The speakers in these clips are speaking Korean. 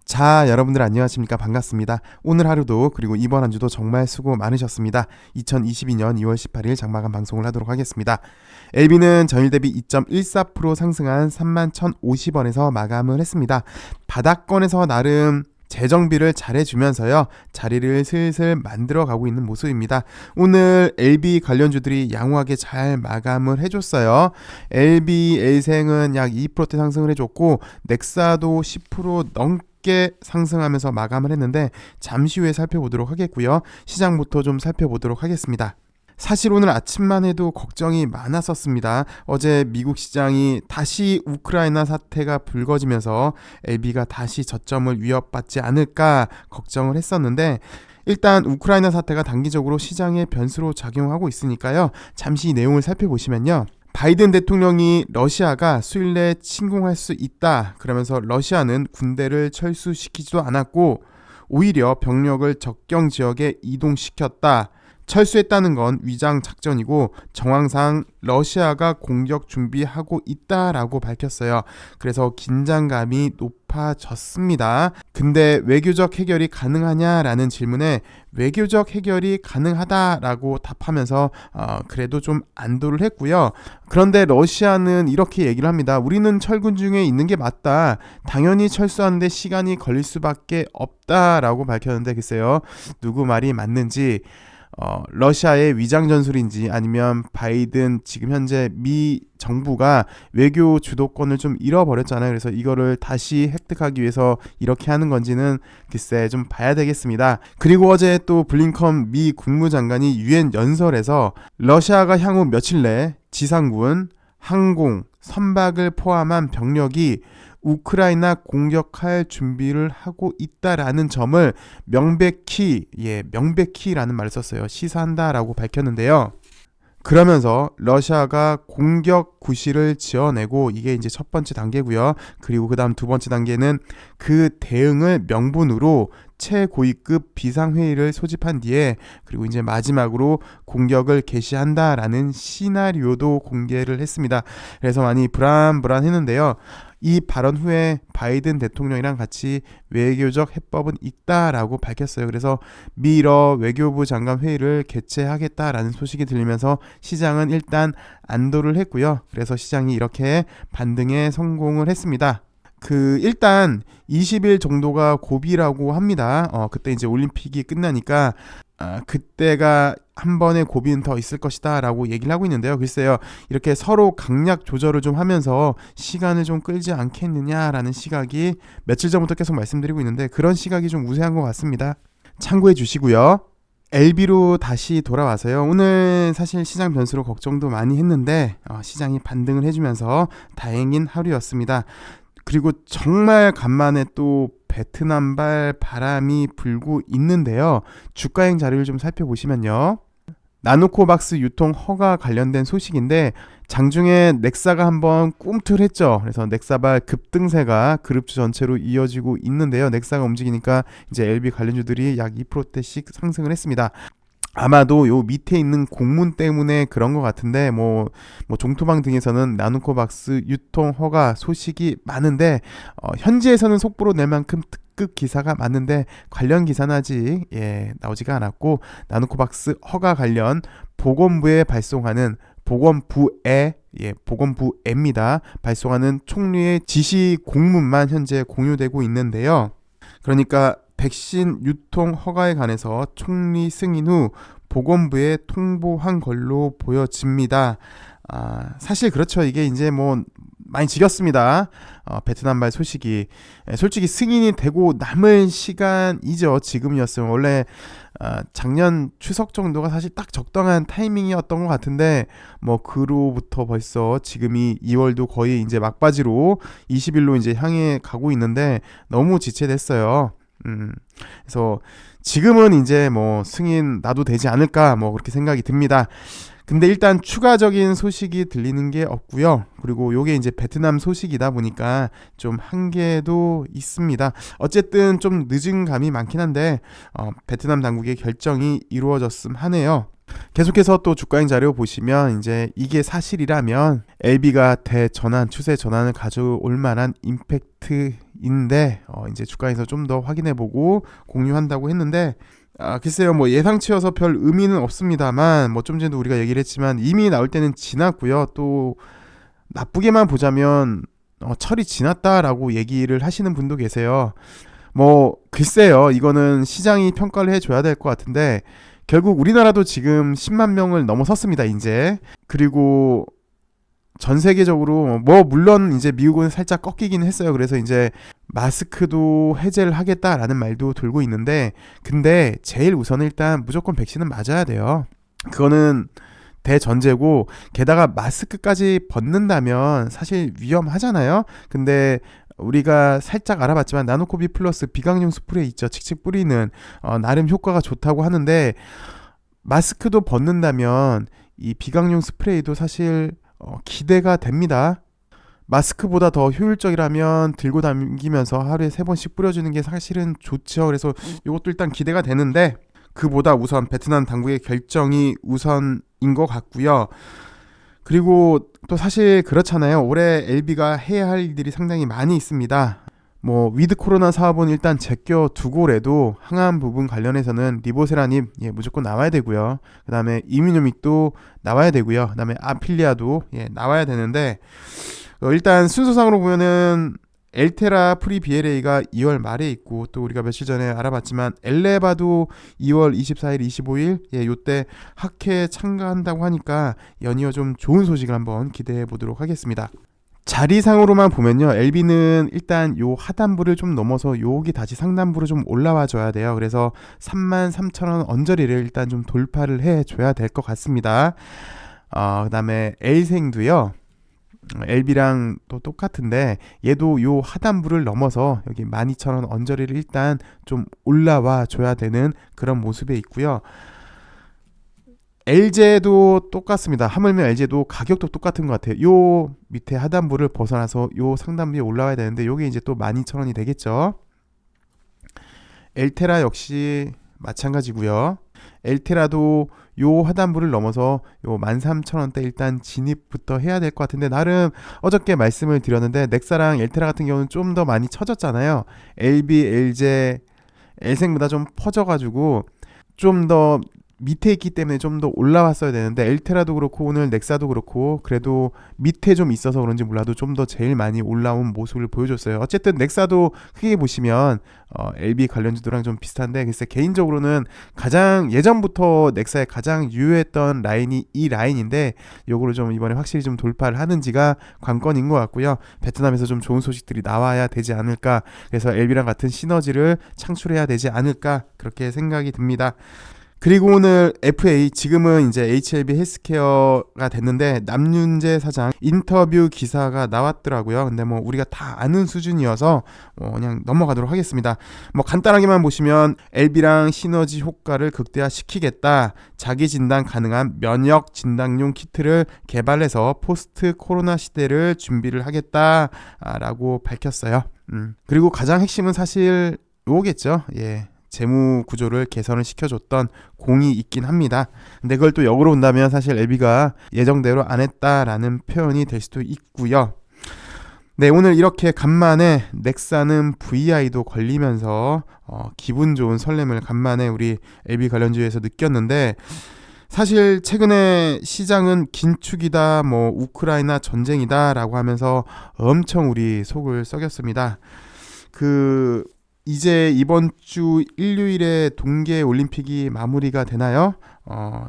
자, 여러분들 안녕하십니까? 반갑습니다. 오늘 하루도 그리고 이번 한 주도 정말 수고 많으셨습니다. 2022년 2월 18일 장마감 방송을 하도록 하겠습니다. LB는 전일 대비 2.14% 상승한 31,050원에서 마감을 했습니다. 바닥권에서 나름 재정비를 잘해주면서요, 자리를 슬슬 만들어가고 있는 모습입니다. 오늘 LB 관련주들이 양호하게 잘 마감을 해줬어요. LB 엘생은 약 2%대 상승을 해줬고, 넥사도 10% 넘게 상승하면서 마감을 했는데, 잠시 후에 살펴보도록 하겠고요. 시장부터 좀 살펴보도록 하겠습니다. 사실 오늘 아침만 해도 걱정이 많았었습니다. 어제 미국 시장이 다시 우크라이나 사태가 불거지면서 LB가 다시 저점을 위협받지 않을까 걱정을 했었는데, 일단 우크라이나 사태가 단기적으로 시장의 변수로 작용하고 있으니까요. 잠시 내용을 살펴보시면요. 바이든 대통령이 러시아가 수일 내에 침공할 수 있다, 그러면서 러시아는 군대를 철수시키지도 않았고 오히려 병력을 접경 지역에 이동시켰다. 철수했다는 건 위장 작전이고 정황상 러시아가 공격 준비하고 있다라고 밝혔어요. 그래서 긴장감이 높아졌습니다. 근데 외교적 해결이 가능하냐라는 질문에 외교적 해결이 가능하다라고 답하면서 그래도 좀 안도를 했고요. 그런데 러시아는 이렇게 얘기를 합니다. 우리는 철군 중에 있는 게 맞다. 당연히 철수하는데 시간이 걸릴 수밖에 없다라고 밝혔는데, 글쎄요, 누구 말이 맞는지, 러시아의 위장 전술인지 아니면 바이든 지금 현재 미 정부가 외교 주도권을 좀 잃어버렸잖아요. 그래서 이거를 다시 획득하기 위해서 이렇게 하는 건지는 글쎄 좀 봐야 되겠습니다. 그리고 어제 또 블링컨 미 국무장관이 유엔 연설에서 러시아가 향후 며칠 내 지상군, 항공, 선박을 포함한 병력이 우크라이나 공격할 준비를 하고 있다라는 점을 명백히라는 말을 썼어요. 시사한다라고 밝혔는데요. 그러면서 러시아가 공격 구실을 지어내고, 이게 이제 첫 번째 단계고요. 그리고 그 다음 두 번째 단계는 그 대응을 명분으로 최고위급 비상회의를 소집한 뒤에, 그리고 이제 마지막으로 공격을 개시한다라는 시나리오도 공개를 했습니다. 그래서 많이 불안했는데요. 이 발언 후에 바이든 대통령이랑 같이 외교적 해법은 있다라고 밝혔어요. 그래서 미러 외교부 장관 회의를 개최하겠다라는 소식이 들리면서 시장은 일단 안도를 했고요. 그래서 시장이 이렇게 반등에 성공을 했습니다. 일단 20일 정도가 고비라고 합니다. 그때 이제 올림픽이 끝나니까 그때가 한 번의 고비는 더 있을 것이다 라고 얘기를 하고 있는데요. 글쎄요, 이렇게 서로 강약 조절을 좀 하면서 시간을 좀 끌지 않겠느냐라는 시각이 며칠 전부터 계속 말씀드리고 있는데, 그런 시각이 좀 우세한 것 같습니다. 참고해 주시고요. LB로 다시 돌아와서요. 오늘 사실 시장 변수로 걱정도 많이 했는데 시장이 반등을 해주면서 다행인 하루였습니다. 그리고 정말 간만에 또 베트남발 바람이 불고 있는데요. 주가행 자료를 좀 살펴보시면요. 나노코박스 유통 허가 관련된 소식인데, 장중에 넥사가 한번 꿈틀했죠. 그래서 넥사발 급등세가 그룹주 전체로 이어지고 있는데요. 넥사가 움직이니까 이제 LB 관련주들이 약 2%대씩 상승을 했습니다. 아마도 요 밑에 있는 공문 때문에 그런 것 같은데, 종토방 등에서는 나노코박스 유통 허가 소식이 많은데, 현지에서는 속보로 낼 만큼 특급 기사가 많은데 관련 기사는 아직 나오지가 않았고, 나노코박스 허가 관련 보건부에입니다. 발송하는 총리의 지시 공문만 현재 공유되고 있는데요. 그러니까 백신 유통 허가에 관해서 총리 승인 후 보건부에 통보한 걸로 보여집니다. 사실 그렇죠. 이게 이제 많이 지겼습니다. 베트남발 소식이 솔직히 승인이 되고 남은 시간이죠. 지금이었으면 원래 작년 추석 정도가 사실 딱 적당한 타이밍이었던 것 같은데, 그로부터 벌써 지금이 2월도 거의 이제 막바지로 20일로 이제 향해 가고 있는데 너무 지체됐어요. 그래서 지금은 이제 승인 나도 되지 않을까 그렇게 생각이 듭니다. 근데 일단 추가적인 소식이 들리는 게 없고요. 그리고 요게 이제 베트남 소식이다 보니까 좀 한계도 있습니다. 어쨌든 좀 늦은 감이 많긴 한데 베트남 당국의 결정이 이루어졌음 하네요. 계속해서 또 주가행 자료 보시면 이제 이게 사실이라면 LB가 대전환 추세 전환을 가져올 만한 임팩트인데 이제 주가에서 좀 더 확인해보고 공유한다고 했는데 글쎄요, 뭐 예상치여서 별 의미는 없습니다만 뭐 좀 전에도 우리가 얘기를 했지만 이미 나올 때는 지났고요. 또 나쁘게만 보자면 철이 지났다라고 얘기를 하시는 분도 계세요. 뭐 글쎄요, 이거는 시장이 평가를 해줘야 될 것 같은데 결국 우리나라도 지금 10만 명을 넘어섰습니다, 이제. 그리고 전 세계적으로 뭐 물론 이제 미국은 살짝 꺾이긴 했어요. 그래서 이제 마스크도 해제를 하겠다라는 말도 돌고 있는데 근데 제일 우선은 일단 무조건 백신은 맞아야 돼요. 그거는 대전제고 게다가 마스크까지 벗는다면 사실 위험하잖아요. 근데 우리가 살짝 알아봤지만 나노코비 플러스 비강용 스프레이 있죠. 칙칙 뿌리는 나름 효과가 좋다고 하는데 마스크도 벗는다면 이 비강용 스프레이도 사실 기대가 됩니다. 마스크보다 더 효율적이라면 들고 다니면서 하루에 3번씩 뿌려주는 게 사실은 좋죠. 그래서 이것도 일단 기대가 되는데 그보다 우선 베트남 당국의 결정이 우선인 것 같고요. 그리고 또 사실 그렇잖아요. 올해 LB가 해야 할 일들이 상당히 많이 있습니다. 뭐 위드 코로나 사업은 일단 제껴두고래도 항암 부분 관련해서는 리보세라님 무조건 나와야 되고요. 그 다음에 이뮤노믹도 나와야 되고요. 그 다음에 아필리아도 나와야 되는데 일단 순서상으로 보면은 엘테라 프리 BLA가 2월 말에 있고 또 우리가 며칠 전에 알아봤지만 엘레바도 2월 24일, 25일 요때 학회 참가한다고 하니까 연이어 좀 좋은 소식을 한번 기대해 보도록 하겠습니다. 자리상으로만 보면요, LB는 일단 요 하단부를 좀 넘어서 여기 다시 상단부로 좀 올라와 줘야 돼요. 그래서 33,000원 언저리를 일단 좀 돌파를 해 줘야 될 것 같습니다. 그 다음에 L생도요, LB랑 또 똑같은데 얘도 요 하단부를 넘어서 여기 12,000원 언저리를 일단 좀 올라와 줘야 되는 그런 모습에 있고요. LG도 똑같습니다. 하물며 LG도 가격도 똑같은 것 같아요. 요 밑에 하단부를 벗어나서 요 상단부에 올라와야 되는데 요게 이제 또 12,000원이 되겠죠. 엘테라 역시 마찬가지고요. 엘테라도 요 하단부를 넘어서 요 13,000원대 일단 진입부터 해야 될 것 같은데 나름 어저께 말씀을 드렸는데 넥사랑 엘테라 같은 경우는 좀 더 많이 처졌잖아요. LB, LG, L생보다 좀 퍼져가지고 좀 더 밑에 있기 때문에 좀 더 올라왔어야 되는데 엘테라도 그렇고 오늘 넥사도 그렇고 그래도 밑에 좀 있어서 그런지 몰라도 좀 더 제일 많이 올라온 모습을 보여줬어요. 어쨌든 넥사도 크게 보시면 LB 관련주들랑 좀 비슷한데 글쎄 개인적으로는 가장 예전부터 넥사의 가장 유효했던 라인이 이 라인인데 요거를 좀 이번에 확실히 좀 돌파를 하는지가 관건인 것 같고요. 베트남에서 좀 좋은 소식들이 나와야 되지 않을까, 그래서 LB랑 같은 시너지를 창출해야 되지 않을까 그렇게 생각이 듭니다. 그리고 오늘 FA, 지금은 이제 HLB 헬스케어가 됐는데 남윤재 사장 인터뷰 기사가 나왔더라고요. 근데 뭐 우리가 다 아는 수준이어서 그냥 넘어가도록 하겠습니다. 뭐 간단하게만 보시면 LB랑 시너지 효과를 극대화시키겠다. 자기 진단 가능한 면역 진단용 키트를 개발해서 포스트 코로나 시대를 준비를 하겠다라고 밝혔어요. 그리고 가장 핵심은 사실 요거겠죠. 재무 구조를 개선을 시켜줬던 공이 있긴 합니다. 근데 그걸 또 역으로 본다면 사실 LB가 예정대로 안 했다라는 표현이 될 수도 있고요. 네, 오늘 이렇게 간만에 넥사는 VI도 걸리면서 기분 좋은 설렘을 간만에 우리 LB 관련주에서 느꼈는데 사실 최근에 시장은 긴축이다, 뭐 우크라이나 전쟁이다 라고 하면서 엄청 우리 속을 썩였습니다. 이제 이번 주 일요일에 동계 올림픽이 마무리가 되나요?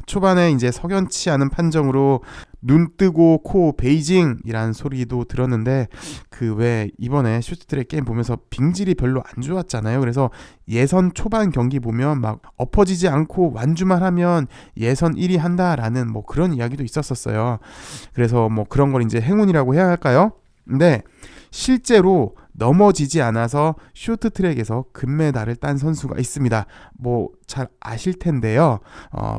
초반에 이제 석연치 않은 판정으로 눈 뜨고 코 베이징이라는 소리도 들었는데 그 외 이번에 쇼트트랙 게임 보면서 빙질이 별로 안 좋았잖아요. 그래서 예선 초반 경기 보면 막 엎어지지 않고 완주만 하면 예선 1위 한다라는 뭐 그런 이야기도 있었어요. 그래서 뭐 그런 걸 이제 행운이라고 해야 할까요? 근데 실제로 넘어지지 않아서 쇼트트랙에서 금메달을 딴 선수가 있습니다. 뭐 잘 아실 텐데요.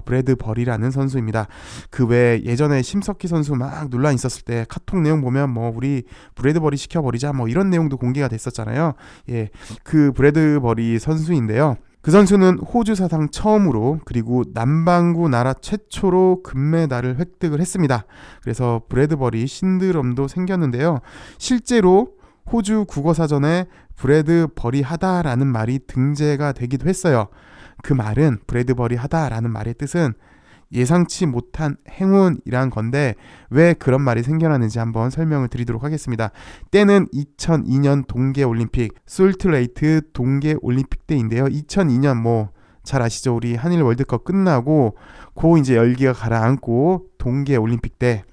브래드 버리라는 선수입니다. 그 외에 예전에 심석희 선수 막 논란 있었을 때 카톡 내용 보면 뭐 우리 브래드 버리 시켜버리자 뭐 이런 내용도 공개가 됐었잖아요. 그 브래드 버리 선수인데요. 그 선수는 호주 사상 처음으로 그리고 남반구 나라 최초로 금메달을 획득을 했습니다. 그래서 브래드버리 신드롬도 생겼는데요. 실제로 호주 국어사전에 브래드버리 하다라는 말이 등재가 되기도 했어요. 그 말은 브래드버리 하다라는 말의 뜻은 예상치 못한 행운이란 건데 왜 그런 말이 생겨나는지 한번 설명을 드리도록 하겠습니다. 때는 2002년 동계올림픽 솔트레이크 동계올림픽 때인데요. 2002년 뭐 잘 아시죠? 우리 한일 월드컵 끝나고 이제 열기가 가라앉고 동계올림픽 때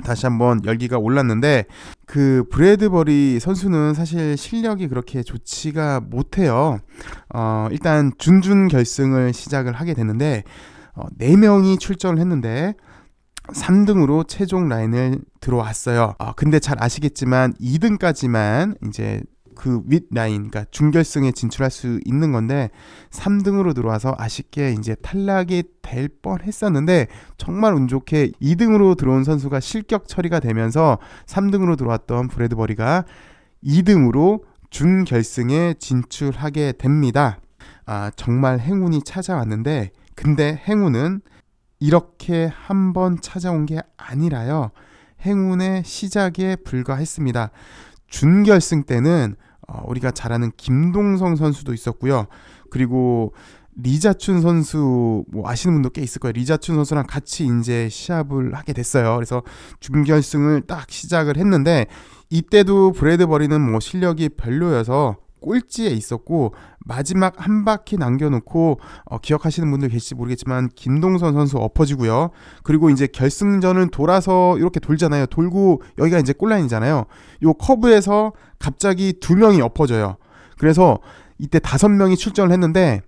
다시 한번 열기가 올랐는데 그 브래드버리 선수는 사실 실력이 그렇게 좋지가 못해요. 일단 준준 결승을 시작을 하게 되는데 4명이 출전을 했는데 3등으로 최종 라인을 들어왔어요. 근데 잘 아시겠지만 2등까지만 이제 그 윗 라인, 그러니까 준결승에 진출할 수 있는 건데 3등으로 들어와서 아쉽게 이제 탈락이 될 뻔했었는데 정말 운 좋게 2등으로 들어온 선수가 실격 처리가 되면서 3등으로 들어왔던 브래드버리가 2등으로 준결승에 진출하게 됩니다. 정말 행운이 찾아왔는데 근데 행운은 이렇게 한번 찾아온 게 아니라요. 행운의 시작에 불과했습니다. 준결승 때는 우리가 잘 아는 김동성 선수도 있었고요. 그리고 리자춘 선수 뭐 아시는 분도 꽤 있을 거예요. 리자춘 선수랑 같이 이제 시합을 하게 됐어요. 그래서 준결승을 딱 시작을 했는데 이때도 브래드버리는 뭐 실력이 별로여서 꼴찌에 있었고 마지막 한 바퀴 남겨놓고 기억하시는 분들 계실지 모르겠지만 김동선 선수 엎어지고요. 그리고 이제 결승전을 돌아서 이렇게 돌잖아요. 돌고 여기가 이제 골라인이잖아요. 요 커브에서 갑자기 2명이 엎어져요. 그래서 이때 5명이 출전을 했는데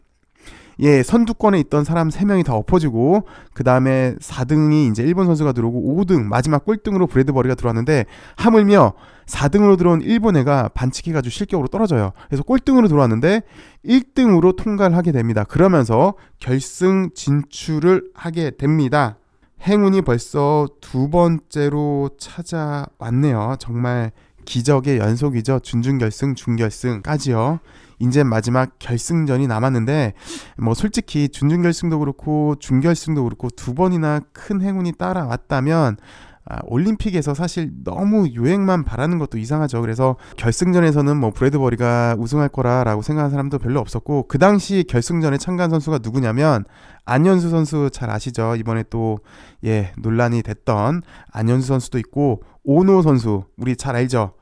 선두권에 있던 사람 3명이 다 엎어지고 그 다음에 4등이 이제 일본 선수가 들어오고 5등 마지막 꼴등으로 브래드버리가 들어왔는데 하물며 4등으로 들어온 일본 애가 반칙해가지고 실격으로 떨어져요. 그래서 꼴등으로 들어왔는데 1등으로 통과를 하게 됩니다. 그러면서 결승 진출을 하게 됩니다. 행운이 벌써 2번째로 찾아왔네요. 정말 기적의 연속이죠. 준준결승, 준결승까지요. 이제 마지막 결승전이 남았는데 뭐 솔직히 준준결승도 그렇고 준결승도 그렇고 2번이나 큰 행운이 따라왔다면 올림픽에서 사실 너무 유행만 바라는 것도 이상하죠. 그래서 결승전에서는 뭐 브래드버리가 우승할 거라라고 생각하는 사람도 별로 없었고 그 당시 결승전에 참가한 선수가 누구냐면 안현수 선수 잘 아시죠? 이번에 또 논란이 됐던 안현수 선수도 있고 오노 선수 우리 잘 알죠?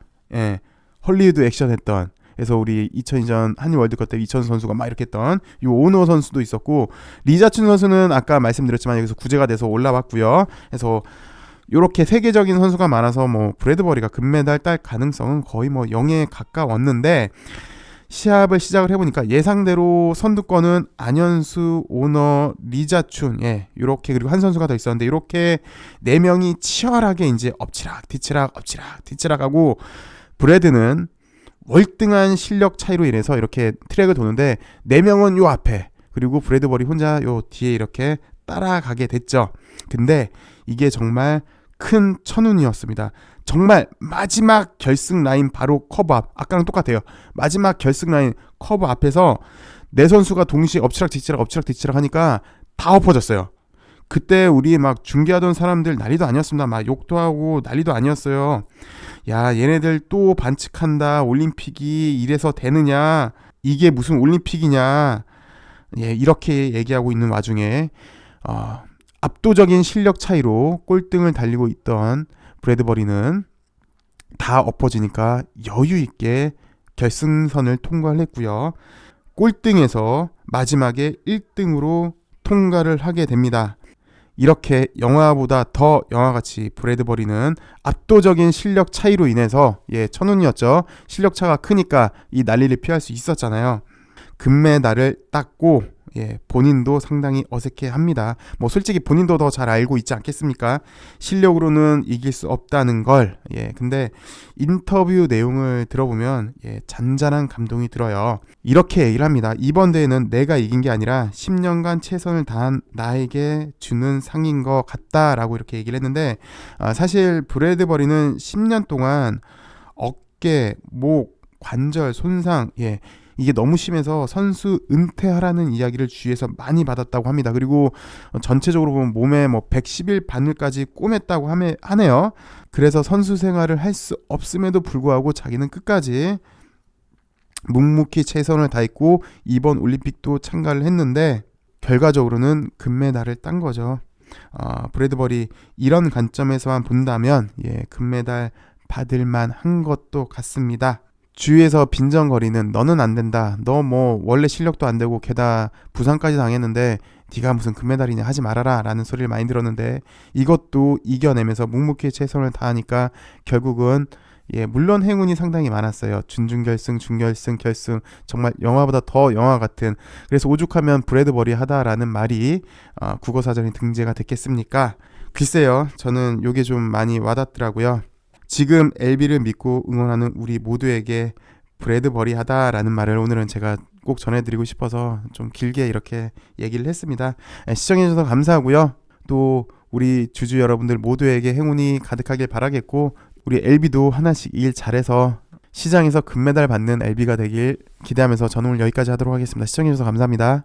헐리우드 액션 했던 그래서 우리 2002년 한일 월드컵 때 이천수 선수가 막 이렇게 했던 이 오노 선수도 있었고 리자춘 선수는 아까 말씀드렸지만 여기서 구제가 돼서 올라왔고요. 그래서 이렇게 세계적인 선수가 많아서 뭐 브래드버리가 금메달 딸 가능성은 거의 뭐 0에 가까웠는데 시합을 시작을 해보니까 예상대로 선두권은 안현수, 오너, 리자춘 이렇게 그리고 한 선수가 더 있었는데 이렇게 4명이 치열하게 이제 엎치락 뒤치락 하고 브래드는 월등한 실력 차이로 인해서 이렇게 트랙을 도는데 4명은 요 앞에 그리고 브래드버리 혼자 요 뒤에 이렇게 따라가게 됐죠. 근데 이게 정말 큰 천운이었습니다. 정말 마지막 결승 라인 바로 커브 앞 아까랑 똑같아요. 마지막 결승 라인 커브 앞에서 4선수가 동시에 엎치락 뒤치락 하니까 다 엎어졌어요. 그때 우리 막 중계하던 사람들 난리도 아니었습니다. 막 욕도 하고 난리도 아니었어요. 야 얘네들 또 반칙한다. 올림픽이 이래서 되느냐. 이게 무슨 올림픽이냐. 이렇게 얘기하고 있는 와중에 압도적인 실력 차이로 꼴등을 달리고 있던 브래드버리는 다 엎어지니까 여유 있게 결승선을 통과를 했고요. 꼴등에서 마지막에 1등으로 통과를 하게 됩니다. 이렇게 영화보다 더 영화같이 브래드버리는 압도적인 실력 차이로 인해서 천운이었죠. 실력 차가 크니까 이 난리를 피할 수 있었잖아요. 금메달을 땄고 본인도 상당히 어색해합니다. 뭐 솔직히 본인도 더 잘 알고 있지 않겠습니까? 실력으로는 이길 수 없다는 걸. 근데 인터뷰 내용을 들어보면 잔잔한 감동이 들어요. 이렇게 얘기를 합니다. 이번 대회는 내가 이긴 게 아니라 10년간 최선을 다한 나에게 주는 상인 것 같다라고 이렇게 얘기를 했는데 사실 브래드버리는 10년 동안 어깨, 목, 관절 손상 이게 너무 심해서 선수 은퇴하라는 이야기를 주위에서 많이 받았다고 합니다. 그리고 전체적으로 보면 몸에 뭐 110일 바늘까지 꼬맸다고 하네요. 그래서 선수 생활을 할 수 없음에도 불구하고 자기는 끝까지 묵묵히 최선을 다했고 이번 올림픽도 참가를 했는데 결과적으로는 금메달을 딴 거죠. 브래드버리 이런 관점에서만 본다면 금메달 받을만 한 것도 같습니다. 주위에서 빈정거리는 너는 안 된다. 너 뭐 원래 실력도 안 되고 게다가 부상까지 당했는데 네가 무슨 금메달이냐 하지 말아라 라는 소리를 많이 들었는데 이것도 이겨내면서 묵묵히 최선을 다하니까 결국은 물론 행운이 상당히 많았어요. 준중결승, 중결승, 결승 정말 영화보다 더 영화 같은 그래서 오죽하면 브래드버리 하다라는 말이 국어사전에 등재가 됐겠습니까? 글쎄요. 저는 요게 좀 많이 와닿더라고요. 지금 LB를 믿고 응원하는 우리 모두에게 브래드버리 하다라는 말을 오늘은 제가 꼭 전해드리고 싶어서 좀 길게 이렇게 얘기를 했습니다. 시청해주셔서 감사하고요. 또 우리 주주 여러분들 모두에게 행운이 가득하길 바라겠고 우리 LB도 하나씩 일 잘해서 시장에서 금메달 받는 LB가 되길 기대하면서 저는 오늘 여기까지 하도록 하겠습니다. 시청해주셔서 감사합니다.